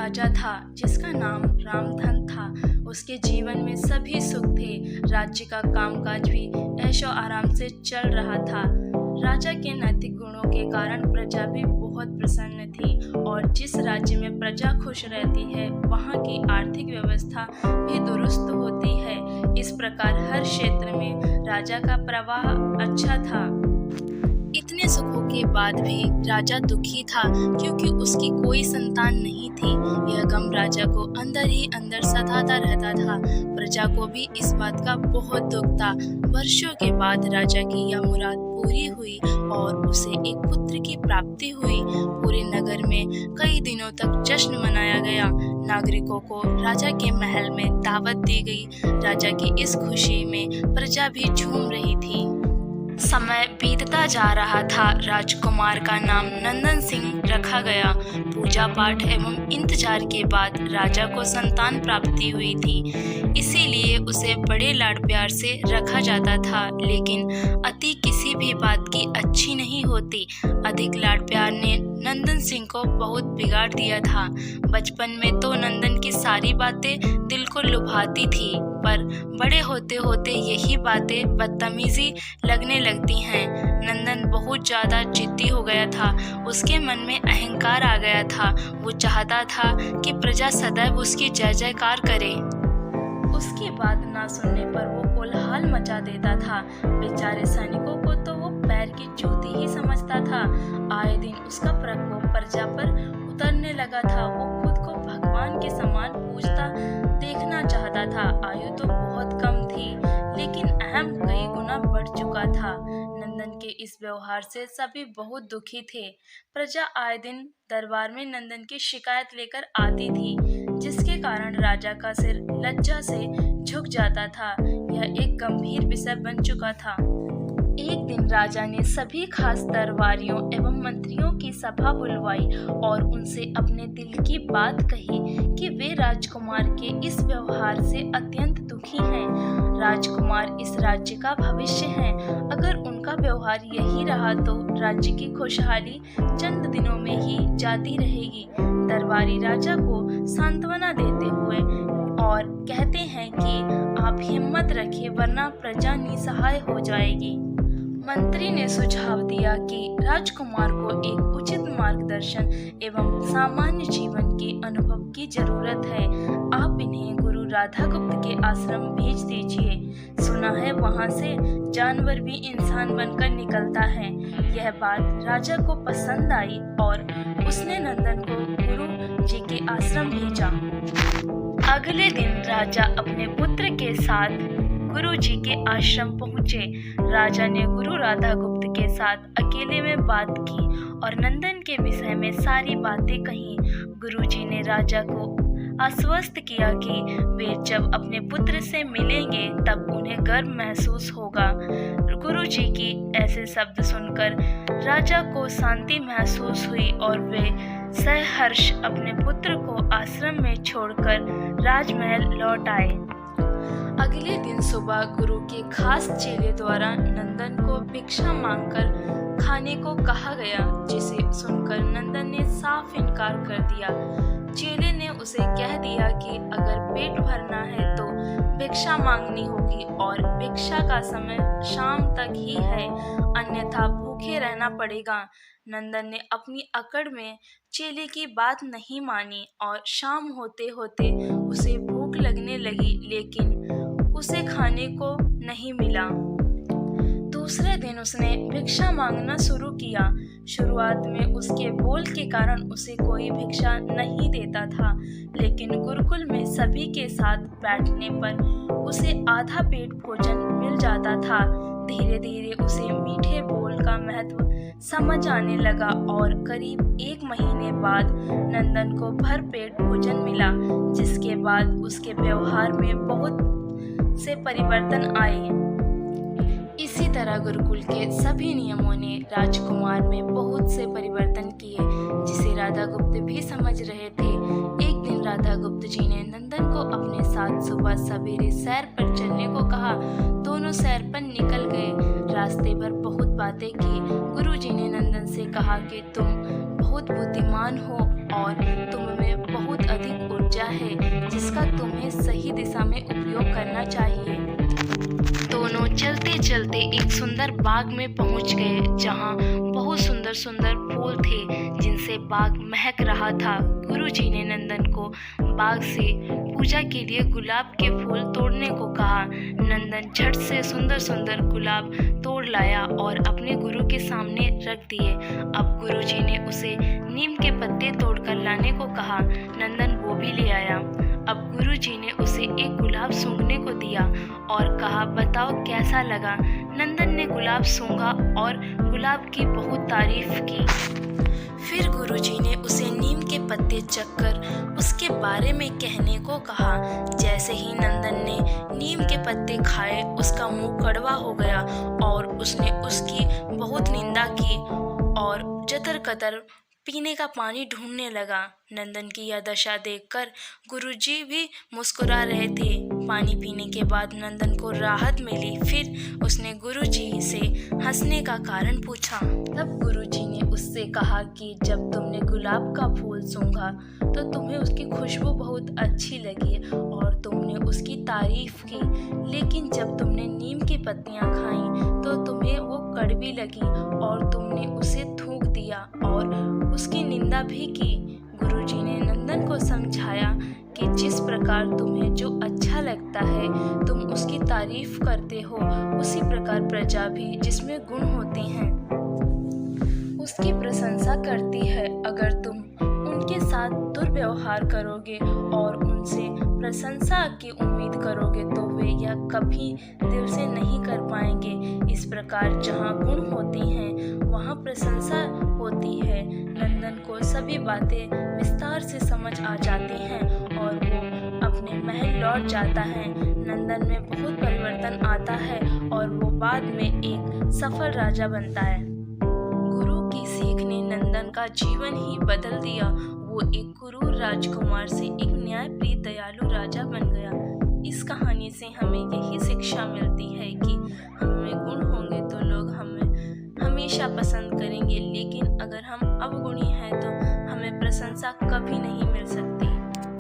राजा था जिसका नाम रामधन था। उसके जीवन में सभी सुख थे। राज्य का कामकाज भी ऐशो आराम से चल रहा था। राजा के नैतिक गुणों के कारण प्रजा भी बहुत प्रसन्न थी और जिस राज्य में प्रजा खुश रहती है वहाँ की आर्थिक व्यवस्था भी दुरुस्त होती है। इस प्रकार हर क्षेत्र में राजा का प्रवाह अच्छा था। इतने सुखों के बाद भी राजा दुखी था क्योंकि उसकी कोई संतान नहीं थी। यह गम राजा को अंदर ही अंदर सताता रहता था। प्रजा को भी इस बात का बहुत दुख था। वर्षों के बाद राजा की यह मुराद पूरी हुई और उसे एक पुत्र की प्राप्ति हुई। पूरे नगर में कई दिनों तक जश्न मनाया गया। नागरिकों को राजा के महल में दावत दी गई। राजा की इस खुशी में प्रजा भी झूम रही थी। समय बीतता जा रहा था। राजकुमार का नाम नंदन सिंह रखा गया। पूजा पाठ एवं इंतजार के बाद राजा को संतान प्राप्ति हुई थी, इसीलिए उसे बड़े लाड प्यार से रखा जाता था। लेकिन अति किसी भी बात की अच्छी नहीं होती। अधिक लाड प्यार ने नंदन सिंह को बहुत बिगाड़ दिया था। बचपन में तो नंदन की सारी बातें दिल को लुभाती थी, पर बड़े होते होते यही बातें बदतमीजी लगने लगती हैं। नंदन बहुत ज़्यादा जिद्दी हो गया था। उसके मन में अहंकार आ गया था। वो चाहता था कि प्रजा सदैव उसकी जय जयकार करे। उसकी बात ना सुनने पर वो कोलाहल मचा देता था। बेचारे सैनिकों को तो वो पैर की जूती ही समझता था। आए दिन उसका प्रकोप प्रजा पर उतरने लगा था। वो खुद को भगवान के समान पूजता देखना चाहता था। आयु तो बहुत कम थी, लेकिन अहम कई गुना बढ़ चुका था। नंदन के इस व्यवहार से सभी बहुत दुखी थे। प्रजा आए दिन दरबार में नंदन की शिकायत लेकर आती थी, जिसके कारण राजा का सिर लज्जा से झुक जाता था। यह एक गंभीर विषय बन चुका था। एक दिन राजा ने सभी खास दरबारियों एवं मंत्रियों की सभा बुलवाई और उनसे अपने दिल की बात कही कि वे राजकुमार के इस व्यवहार से अत्यंत दुखी हैं। राजकुमार इस राज्य का भविष्य हैं। अगर उनका व्यवहार यही रहा तो राज्य की खुशहाली चंद दिनों में ही जाती रहेगी। दरबारी राजा को सांत्वना देते हुए और कहते हैं कि आप हिम्मत रखिए, वरना प्रजा निसहाय हो जाएगी। मंत्री ने सुझाव दिया कि राजकुमार को एक उचित मार्गदर्शन एवं सामान्य जीवन के अनुभव की जरूरत है। आप इन्हें गुरु राधा गुप्त के आश्रम भेज दीजिए। सुना है वहाँ से जानवर भी इंसान बनकर निकलता है। यह बात राजा को पसंद आई और उसने नंदन को गुरु जी के आश्रम भेजा। अगले दिन राजा अपने पुत्र के साथ गुरु जी के आश्रम पहुँचे। राजा ने गुरु राधा गुप्त के साथ अकेले में बात की और नंदन के विषय में सारी बातें कही। गुरु जी ने राजा को आश्वस्त किया कि वे जब अपने पुत्र से मिलेंगे तब उन्हें गर्व महसूस होगा। गुरु जी की ऐसे शब्द सुनकर राजा को शांति महसूस हुई और वे सहर्ष अपने पुत्र को आश्रम में छोड़कर राजमहल लौट आए। अगले दिन सुबह गुरु के खास चेले द्वारा नंदन को भिक्षा मांगकर खाने को कहा गया, जिसे सुनकर नंदन ने साफ इनकार कर दिया। चेले ने उसे कह दिया कि अगर पेट भरना है तो भिक्षा मांगनी होगी और भिक्षा का समय शाम तक ही है, अन्यथा भूखे रहना पड़ेगा। नंदन ने अपनी अकड़ में चेले की बात नहीं मानी और शाम होते होते उसे भूख लगने लगी, लेकिन उसे खाने को नहीं मिला। दूसरे दिन उसने भिक्षा मांगना शुरू किया। शुरुआत में उसके बोल के कारण उसे कोई भिक्षा नहीं देता था, लेकिन गुरुकुल में सभी के साथ बैठने पर उसे आधा पेट भोजन मिल जाता था। धीरे धीरे उसे मीठे बोल का महत्व समझ आने लगा और करीब 1 महीने बाद नंदन को भर पेट भोजन मिला, जिसके बाद उसके व्यवहार में बहुत से परिवर्तन आए। इसी तरह गुरुकुल के सभी नियमों ने राजकुमार में बहुत से परिवर्तन किए, जिसे राधा गुप्त भी समझ रहे थे। एक दिन राधा गुप्त जी ने नंदन को अपने साथ सुबह सवेरे सैर पर चलने को कहा। दोनों सैर पर निकल गए। रास्ते भर बहुत बातें की। गुरु जी ने नंदन से कहा कि तुम बहुत बुद्धिमान हो और तुम में बहुत है जिसका तुम्हें सही दिशा में उपयोग करना चाहिए। दोनों चलते चलते एक सुंदर बाग में पहुंच गए जहां बहुत सुंदर सुंदर फूल थे जिनसे बाग महक रहा था। गुरुजी ने नंदन को बाग से पूजा के लिए गुलाब के फूल तोड़ने को कहा। नंदन झट से सुंदर सुंदर गुलाब तोड़ लाया और अपने गुरु के सामने रख दिए। अब गुरुजी ने उसे नीम के पत्ते तोड़कर लाने को कहा। नंदन वो भी ले आया। अब गुरुजी ने उसे एक गुलाब सूंघने को दिया और कहा, बताओ कैसा लगा। नंदन ने गुलाब सूंघा और गुलाब की बहुत तारीफ की। फिर गुरुजी ने उसे नीम के पत्ते चखकर उसके बारे में कहने को कहा। जैसे ही नंदन ने नीम के पत्ते खाए उसका मुंह कड़वा हो गया और उसने उसकी बहुत निंदा की और जतर कतर पीने का पानी ढूंढने लगा। नंदन की यह दशा देखकर गुरुजी भी मुस्कुरा रहे थे। पानी पीने के बाद नंदन को राहत मिली। फिर उसने गुरुजी से हंसने का कारण पूछा। तब गुरुजी ने उससे कहा कि जब तुमने गुलाब का फूल सूंघा तो तुम्हें उसकी खुशबू बहुत अच्छी लगी और तुमने उसकी तारीफ की, लेकिन जब तुमने नीम की पत्तियां खाईं तो तुम्हें वो कड़वी लगी और तुमने उसे थूक दिया और उसकी निंदा भी की। गुरुजी ने नंदन को समझाया कि जिस प्रकार तुम्हें जो अच्छा लगता है तुम उसकी तारीफ करते हो, उसी प्रकार प्रजा भी जिसमें गुण होते हैं उसकी प्रशंसा करती है। अगर तुम उनके साथ दुर्व्यवहार करोगे और उनसे प्रशंसा की उम्मीद करोगे तो वे यह कभी दिल से नहीं कर पाएंगे। इस प्रकार जहाँ गुण होती हैं वहाँ प्रशंसा होती है। नंदन को सभी बातें विस्तार से समझ आ जाती हैं और वो अपने महल लौट जाता है। नंदन में बहुत परिवर्तन आता है और वो बाद में एक सफल राजा बनता है। गुरु की सीख ने नंदन का जीवन ही बदल दिया। वो एक क्रूर राजकुमार से एक न्यायप्रिय दयालु राजा बन गया। इस कहानी से हमें यही शिक्षा मिलती है कि हमें गुण होंगे तो लोग हमें हमेशा पसंद करेंगे, लेकिन अगर हम